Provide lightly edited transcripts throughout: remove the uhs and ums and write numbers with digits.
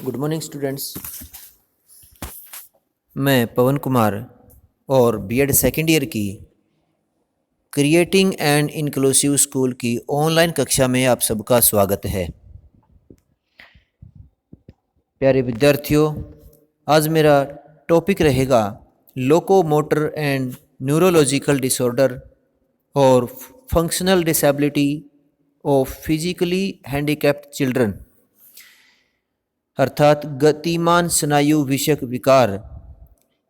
Good morning students. मैं पवन कुमार और BEd second year की क्रिएटिंग एंड इंक्लूसिव स्कूल की ऑनलाइन कक्षा में आप सबका स्वागत है। प्यारे विद्यार्थियों, आज मेरा टॉपिक रहेगा लोकोमोटर एंड न्यूरोलॉजिकल डिसऑर्डर और functional disability of physically handicapped children, अर्थात गतिमान स्नायु विषयक विकार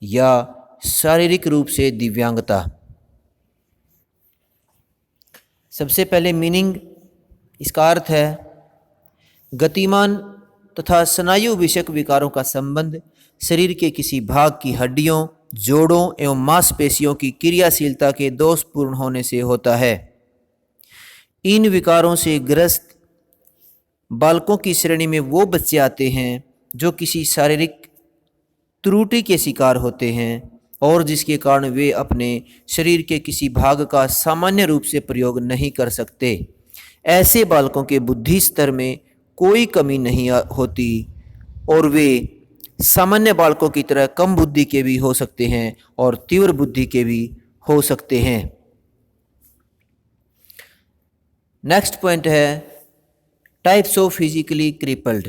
या शारीरिक रूप से दिव्यांगता। सबसे पहले मीनिंग, इसका अर्थ है गतिमान तथा स्नायु विषयक विकारों का संबंध शरीर के किसी भाग की हड्डियों, जोड़ों एवं मांसपेशियों की क्रियाशीलता के दोषपूर्ण होने से होता है। इन विकारों से ग्रस्त बालकों की श्रेणी में वो बच्चे आते हैं जो किसी शारीरिक त्रुटि के शिकार होते हैं और जिसके कारण वे अपने शरीर के किसी भाग का सामान्य रूप से प्रयोग नहीं कर सकते। ऐसे बालकों के बुद्धि स्तर में कोई कमी नहीं होती और वे सामान्य बालकों की तरह कम बुद्धि के भी हो सकते हैं और तीव्र बुद्धि के भी हो सकते हैं। नेक्स्ट पॉइंट है टाइप्स ऑफ फिजिकली क्रिपल्ड,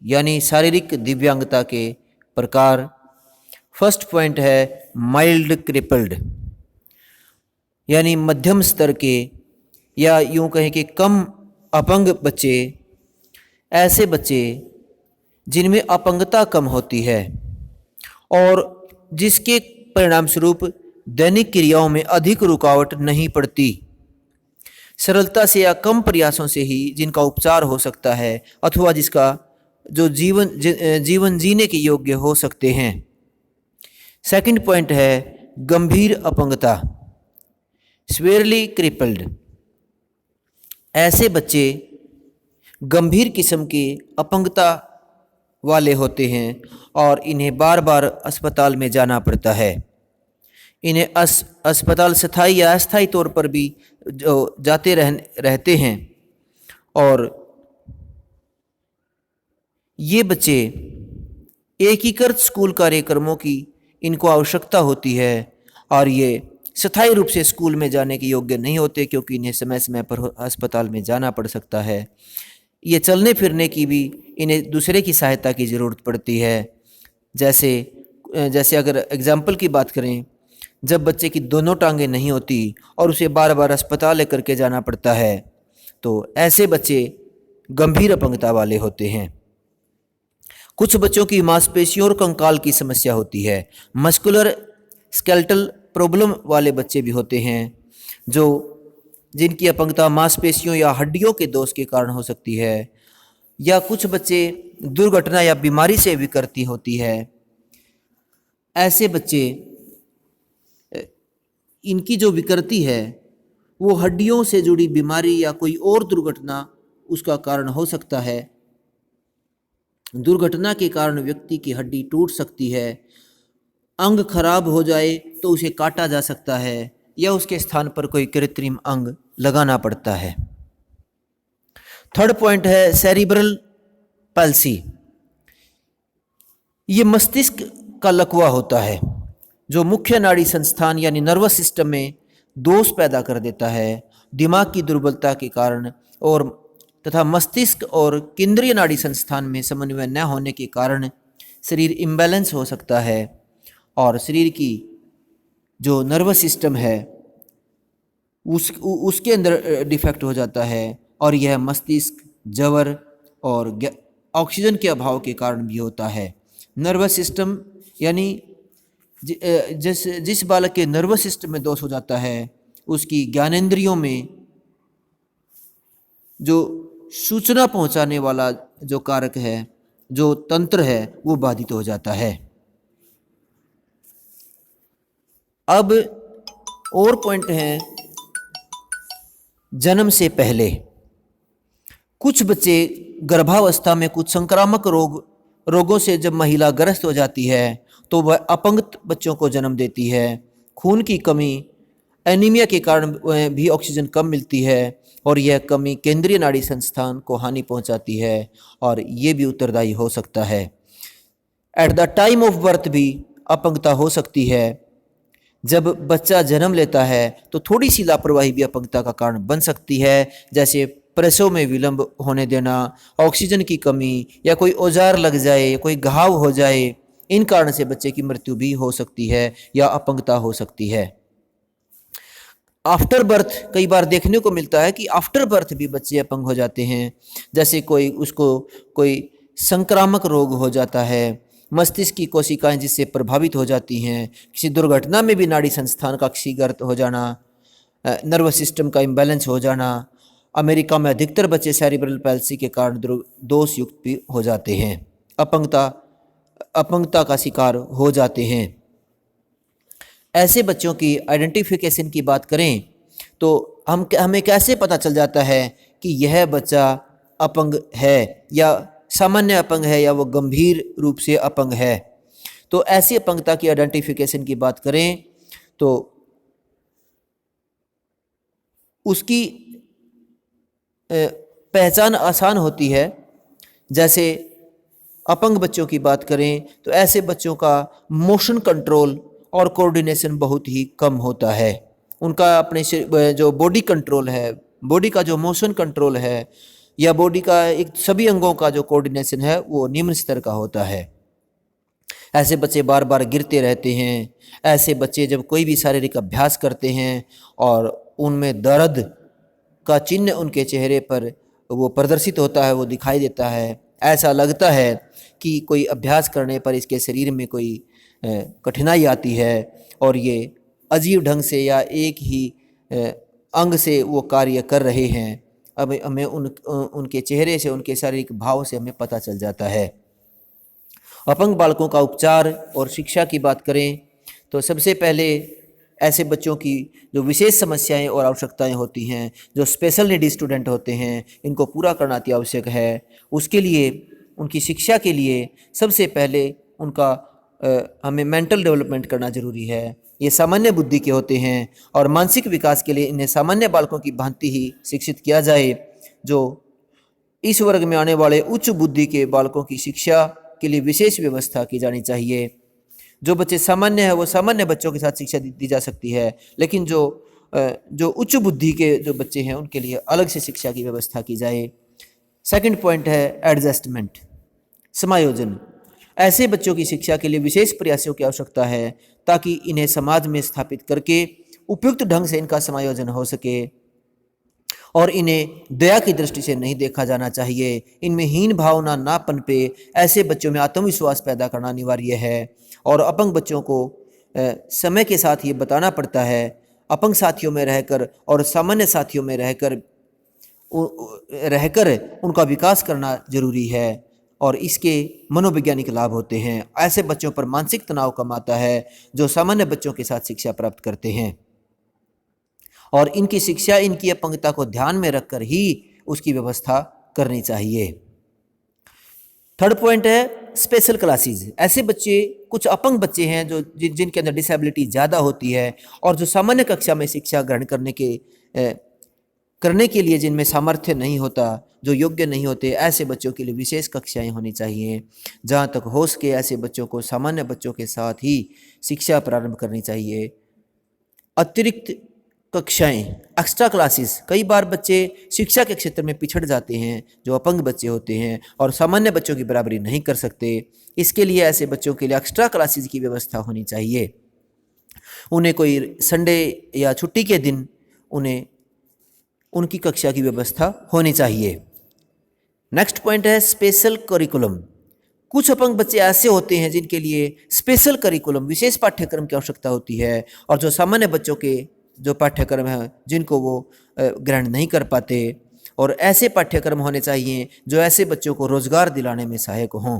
यानी शारीरिक दिव्यांगता के प्रकार। फर्स्ट पॉइंट है माइल्ड क्रिपल्ड, यानी मध्यम स्तर के या यूं कहें कि कम अपंग बच्चे। ऐसे बच्चे जिनमें अपंगता कम होती है और जिसके परिणाम स्वरूप दैनिक क्रियाओं में अधिक रुकावट नहीं पड़ती, सरलता से या कम प्रयासों से ही जिनका उपचार हो सकता है अथवा जिसका जो जीवन जीने के योग्य हो सकते हैं। सेकंड पॉइंट है गंभीर अपंगता, स्वेयरली क्रिपल्ड। ऐसे बच्चे गंभीर किस्म की अपंगता वाले होते हैं और इन्हें बार बार अस्पताल में जाना पड़ता है। इन्हें अस्पताल स्थायी या अस्थायी तौर पर भी जो जाते रहते हैं और ये बच्चे एकीकृत स्कूल कार्यक्रमों की इनको आवश्यकता होती है और ये स्थायी रूप से स्कूल में जाने के योग्य नहीं होते क्योंकि इन्हें समय समय पर अस्पताल में जाना पड़ सकता है। ये चलने फिरने की भी इन्हें दूसरे की सहायता की ज़रूरत पड़ती है। जैसे अगर एग्जाम्पल की बात करें, जब बच्चे की दोनों टांगें नहीं होती और उसे बार बार अस्पताल लेकर के जाना पड़ता है तो ऐसे बच्चे गंभीर अपंगता वाले होते हैं। कुछ बच्चों की मांसपेशियों और कंकाल की समस्या होती है। मस्कुलर स्केलेटल प्रॉब्लम वाले बच्चे भी होते हैं जिनकी अपंगता मांसपेशियों या हड्डियों के दोष के कारण हो सकती है, या कुछ बच्चे दुर्घटना या बीमारी से विकृति होती है। ऐसे बच्चे इनकी जो विकृति है वो हड्डियों से जुड़ी बीमारी या कोई और दुर्घटना उसका कारण हो सकता है। दुर्घटना के कारण व्यक्ति की हड्डी टूट सकती है, अंग खराब हो जाए तो उसे काटा जा सकता है या उसके स्थान पर कोई कृत्रिम अंग लगाना पड़ता है। थर्ड पॉइंट है सेरिब्रल पैल्सी। ये मस्तिष्क का लकवा होता है जो मुख्य नाड़ी संस्थान यानी नर्वस सिस्टम में दोष पैदा कर देता है। दिमाग की दुर्बलता के कारण और तथा मस्तिष्क और केंद्रीय नाड़ी संस्थान में समन्वय न होने के कारण शरीर इम्बैलेंस हो सकता है और शरीर की जो नर्वस सिस्टम है उसके अंदर डिफेक्ट हो जाता है और यह मस्तिष्क, जवर और ऑक्सीजन के अभाव के कारण भी होता है। नर्वस सिस्टम यानी जिस बालक के नर्वस सिस्टम में दोष हो जाता है उसकी ज्ञानेंद्रियों में जो सूचना पहुंचाने वाला जो कारक है, जो तंत्र है, वो बाधित हो जाता है। अब और पॉइंट है जन्म से पहले। कुछ बच्चे गर्भावस्था में कुछ संक्रामक रोगों से जब महिला ग्रस्त हो जाती है तो वह अपंगत बच्चों को जन्म देती है। खून की कमी, एनीमिया के कारण भी ऑक्सीजन कम मिलती है और यह कमी केंद्रीय नाड़ी संस्थान को हानि पहुंचाती है और ये भी उत्तरदायी हो सकता है। At the time of birth भी अपंगता हो सकती है। जब बच्चा जन्म लेता है तो थोड़ी सी लापरवाही भी अपंगता का कारण बन सकती है, जैसे प्रसव में विलंब होने देना, ऑक्सीजन की कमी, या कोई औजार लग जाए, कोई घाव हो जाए, इन कारण से बच्चे की मृत्यु भी हो सकती है या अपंगता हो सकती है। आफ्टर बर्थ कई बार देखने को मिलता है कि आफ्टर बर्थ भी बच्चे अपंग हो जाते हैं, जैसे कोई संक्रामक रोग हो जाता है, मस्तिष्क की कोशिकाएं जिससे प्रभावित हो जाती हैं, किसी दुर्घटना में भी नाड़ी संस्थान का क्षतिग्रस्त हो जाना, नर्वस सिस्टम का इम्बैलेंस हो जाना। अमेरिका में अधिकतर बच्चे सेरिब्रल पैल्सी के कारण दोष युक्त भी हो जाते हैं, अपंगता का शिकार हो जाते हैं। ऐसे बच्चों की आइडेंटिफिकेशन की बात करें तो हमें कैसे पता चल जाता है कि यह बच्चा अपंग है या सामान्य अपंग है या वो गंभीर रूप से अपंग है। तो ऐसी अपंगता की आइडेंटिफिकेशन की बात करें तो उसकी पहचान आसान होती है। जैसे अपंग बच्चों की बात करें तो ऐसे बच्चों का मोशन कंट्रोल और कोऑर्डिनेशन बहुत ही कम होता है। उनका अपने जो बॉडी कंट्रोल है, बॉडी का जो मोशन कंट्रोल है या बॉडी का एक सभी अंगों का जो कोऑर्डिनेशन है वो निम्न स्तर का होता है। ऐसे बच्चे बार बार गिरते रहते हैं। ऐसे बच्चे जब कोई भी शारीरिक अभ्यास करते हैं और उनमें दर्द का चिन्ह उनके चेहरे पर वो प्रदर्शित होता है, वो दिखाई देता है, ऐसा लगता है कि कोई अभ्यास करने पर इसके शरीर में कोई कठिनाई आती है और ये अजीब ढंग से या एक ही अंग से वो कार्य कर रहे हैं। अब हमें उनके चेहरे से, उनके शारीरिक भाव से हमें पता चल जाता है। अपंग बालकों का उपचार और शिक्षा की बात करें तो सबसे पहले ऐसे बच्चों की जो विशेष समस्याएं और आवश्यकताएं होती हैं, जो स्पेशल नीडी स्टूडेंट होते हैं, इनको पूरा करना अति आवश्यक है। उसके लिए, उनकी शिक्षा के लिए सबसे पहले उनका हमें मेंटल डेवलपमेंट करना जरूरी है। ये सामान्य बुद्धि के होते हैं और मानसिक विकास के लिए इन्हें सामान्य बालकों की भांति ही शिक्षित किया जाए। जो इस वर्ग में आने वाले उच्च बुद्धि के बालकों की शिक्षा के लिए विशेष व्यवस्था की जानी चाहिए। जो बच्चे सामान्य है वो सामान्य बच्चों के साथ शिक्षा दी जा सकती है, लेकिन जो उच्च बुद्धि के जो बच्चे हैं उनके लिए अलग से शिक्षा की व्यवस्था की जाए। सेकंड पॉइंट है एडजस्टमेंट, समायोजन। ऐसे बच्चों की शिक्षा के लिए विशेष प्रयासों की आवश्यकता है ताकि इन्हें समाज में स्थापित करके उपयुक्त ढंग से इनका समायोजन हो सके और इन्हें दया की दृष्टि से नहीं देखा जाना चाहिए। इनमें हीन भावना ना पनपे। ऐसे बच्चों में आत्मविश्वास पैदा करना अनिवार्य है और अपंग बच्चों को समय के साथ ये बताना पड़ता है। अपंग साथियों में रहकर और सामान्य साथियों में रहकर उनका विकास करना जरूरी है और इसके मनोवैज्ञानिक लाभ होते हैं। ऐसे बच्चों पर मानसिक तनाव कम आता है जो सामान्य बच्चों के साथ शिक्षा प्राप्त करते हैं और इनकी शिक्षा इनकी अपंगता को ध्यान में रखकर ही उसकी व्यवस्था करनी चाहिए। थर्ड पॉइंट है स्पेशल क्लासेस। ऐसे बच्चे, कुछ अपंग बच्चे हैं जो जिनके अंदर डिसेबिलिटी ज़्यादा होती है और जो सामान्य कक्षा में शिक्षा ग्रहण करने के लिए जिनमें सामर्थ्य नहीं होता, जो योग्य नहीं होते, ऐसे बच्चों के लिए विशेष कक्षाएं होनी चाहिए। जहाँ तक हो सके ऐसे बच्चों को सामान्य बच्चों के साथ ही शिक्षा प्रारंभ करनी चाहिए। अतिरिक्त कक्षाएं, एक्स्ट्रा क्लासेस। कई बार बच्चे शिक्षा के क्षेत्र में पिछड़ जाते हैं, जो अपंग बच्चे होते हैं और सामान्य बच्चों की बराबरी नहीं कर सकते। इसके लिए ऐसे बच्चों के लिए एक्स्ट्रा क्लासेस की व्यवस्था होनी चाहिए। उन्हें कोई संडे या छुट्टी के दिन उन्हें उनकी कक्षा की व्यवस्था होनी चाहिए। नेक्स्ट पॉइंट है स्पेशल करिकुलम। कुछ अपंग बच्चे ऐसे होते हैं जिनके लिए स्पेशल करिकुलम, विशेष पाठ्यक्रम की आवश्यकता होती है और जो सामान्य बच्चों के जो पाठ्यक्रम हैं जिनको वो ग्रहण नहीं कर पाते, और ऐसे पाठ्यक्रम होने चाहिए जो ऐसे बच्चों को रोजगार दिलाने में सहायक हों।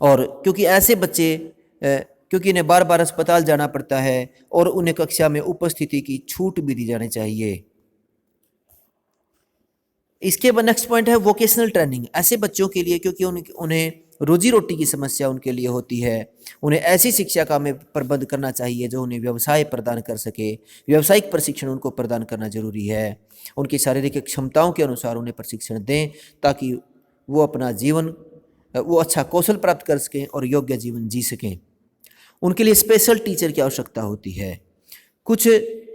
और क्योंकि ऐसे बच्चे क्योंकि इन्हें बार बार अस्पताल जाना पड़ता है और उन्हें कक्षा में उपस्थिति की छूट भी दी जानी चाहिए। इसके बाद नेक्स्ट पॉइंट है वोकेशनल ट्रेनिंग। ऐसे बच्चों के लिए, क्योंकि उन्हें रोजी रोटी की समस्या उनके लिए होती है, उन्हें ऐसी शिक्षा का हमें प्रबंध करना चाहिए जो उन्हें व्यवसाय प्रदान कर सके। व्यावसायिक प्रशिक्षण उनको प्रदान करना जरूरी है। उनकी शारीरिक क्षमताओं के अनुसार उन्हें प्रशिक्षण दें ताकि वो अपना जीवन वो अच्छा कौशल प्राप्त कर सकें और योग्य जीवन जी सकें। उनके लिए स्पेशल टीचर की आवश्यकता होती है। कुछ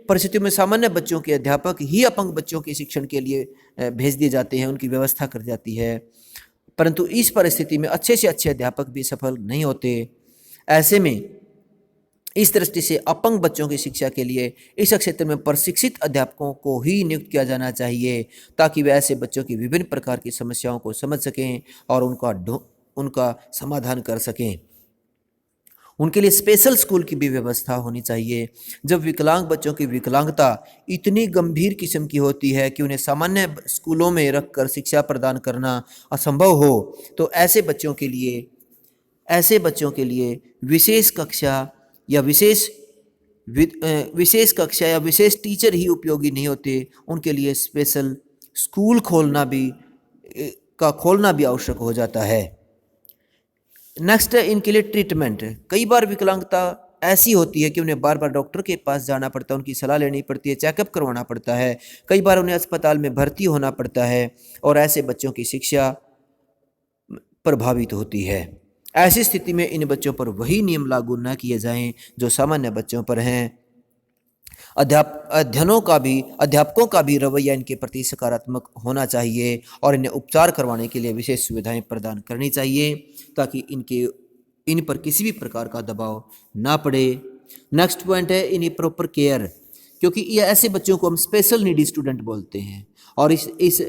परिस्थितियों में सामान्य बच्चों के अध्यापक ही अपंग बच्चों के शिक्षण के लिए भेज दिए जाते हैं, उनकी व्यवस्था कर जाती है, परंतु इस परिस्थिति में अच्छे से अच्छे अध्यापक भी सफल नहीं होते। ऐसे में इस दृष्टि से अपंग बच्चों की शिक्षा के लिए इस क्षेत्र में प्रशिक्षित अध्यापकों को ही नियुक्त किया जाना चाहिए ताकि वे ऐसे बच्चों की विभिन्न प्रकार की समस्याओं को समझ सकें और उनका समाधान कर सकें। उनके लिए स्पेशल स्कूल की भी व्यवस्था होनी चाहिए। जब विकलांग बच्चों की विकलांगता इतनी गंभीर किस्म की होती है कि उन्हें सामान्य स्कूलों में रखकर शिक्षा प्रदान करना असंभव हो, तो ऐसे बच्चों के लिए विशेष कक्षा या विशेष टीचर ही उपयोगी नहीं होते। उनके लिए स्पेशल स्कूल खोलना भी आवश्यक हो जाता है। नेक्स्ट है इनके लिए ट्रीटमेंट। कई बार विकलांगता ऐसी होती है कि उन्हें बार बार डॉक्टर के पास जाना पड़ता है, उनकी सलाह लेनी पड़ती है, चेकअप करवाना पड़ता है, कई बार उन्हें अस्पताल में भर्ती होना पड़ता है और ऐसे बच्चों की शिक्षा प्रभावित होती है। ऐसी स्थिति में इन बच्चों पर वही नियम लागू न किए जाएं जो सामान्य बच्चों पर हैं। अध्यापकों का भी रवैया इनके प्रति सकारात्मक होना चाहिए और इन्हें उपचार करवाने के लिए विशेष सुविधाएं प्रदान करनी चाहिए ताकि इन पर किसी भी प्रकार का दबाव ना पड़े। नेक्स्ट पॉइंट है इन्हीं प्रॉपर केयर, क्योंकि ये ऐसे बच्चों को हम स्पेशल नीडी स्टूडेंट बोलते हैं और इस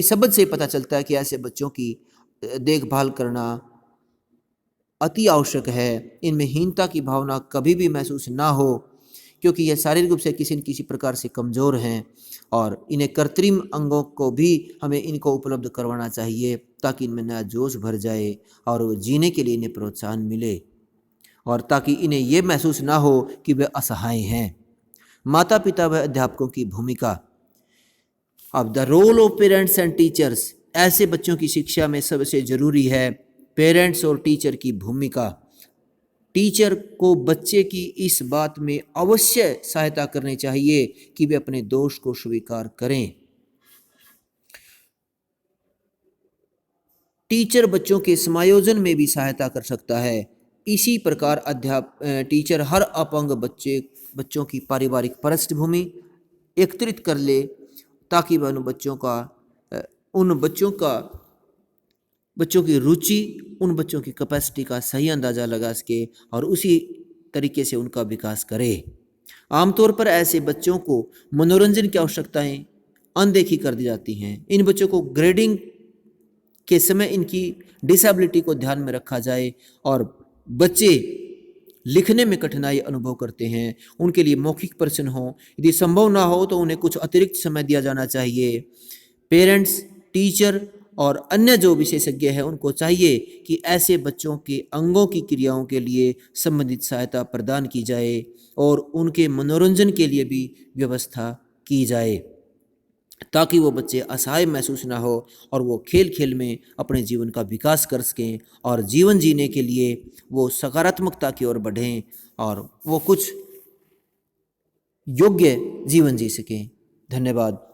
शब्द से पता चलता है कि ऐसे बच्चों की देखभाल करना अति आवश्यक है। इनमें हीनता की भावना कभी भी महसूस ना हो, क्योंकि यह शारीरिक रूप से किसी न किसी प्रकार से कमज़ोर हैं और इन्हें कृत्रिम अंगों को भी हमें इनको उपलब्ध करवाना चाहिए ताकि इनमें नया जोश भर जाए और जीने के लिए इन्हें प्रोत्साहन मिले और ताकि इन्हें ये महसूस ना हो कि वे असहाय हैं। माता पिता व अध्यापकों की भूमिका। अब the role of parents and teachers. ऐसे बच्चों की शिक्षा में सबसे ज़रूरी है पेरेंट्स और टीचर की भूमिका। टीचर को बच्चे की इस बात में अवश्य सहायता करनी चाहिए कि वे अपने दोष को स्वीकार करें। टीचर बच्चों के समायोजन में भी सहायता कर सकता है। इसी प्रकार टीचर हर अपंग बच्चों की पारिवारिक पृष्ठभूमि एकत्रित कर ले ताकि वह बच्चों की रुचि, उन बच्चों की कैपेसिटी का सही अंदाज़ा लगा सके और उसी तरीके से उनका विकास करे। आमतौर पर ऐसे बच्चों को मनोरंजन की आवश्यकताएं अनदेखी कर दी जाती हैं। इन बच्चों को ग्रेडिंग के समय इनकी डिसेबिलिटी को ध्यान में रखा जाए और बच्चे लिखने में कठिनाई अनुभव करते हैं, उनके लिए मौखिक प्रश्न हो, यदि संभव ना हो तो उन्हें कुछ अतिरिक्त समय दिया जाना चाहिए। पेरेंट्स, टीचर और अन्य जो विशेषज्ञ हैं उनको चाहिए कि ऐसे बच्चों के अंगों की क्रियाओं के लिए संबंधित सहायता प्रदान की जाए और उनके मनोरंजन के लिए भी व्यवस्था की जाए ताकि वो बच्चे असहाय महसूस ना हो और वो खेल खेल में अपने जीवन का विकास कर सकें और जीवन जीने के लिए वो सकारात्मकता की ओर बढ़ें और वो कुछ योग्य जीवन जी सकें। धन्यवाद।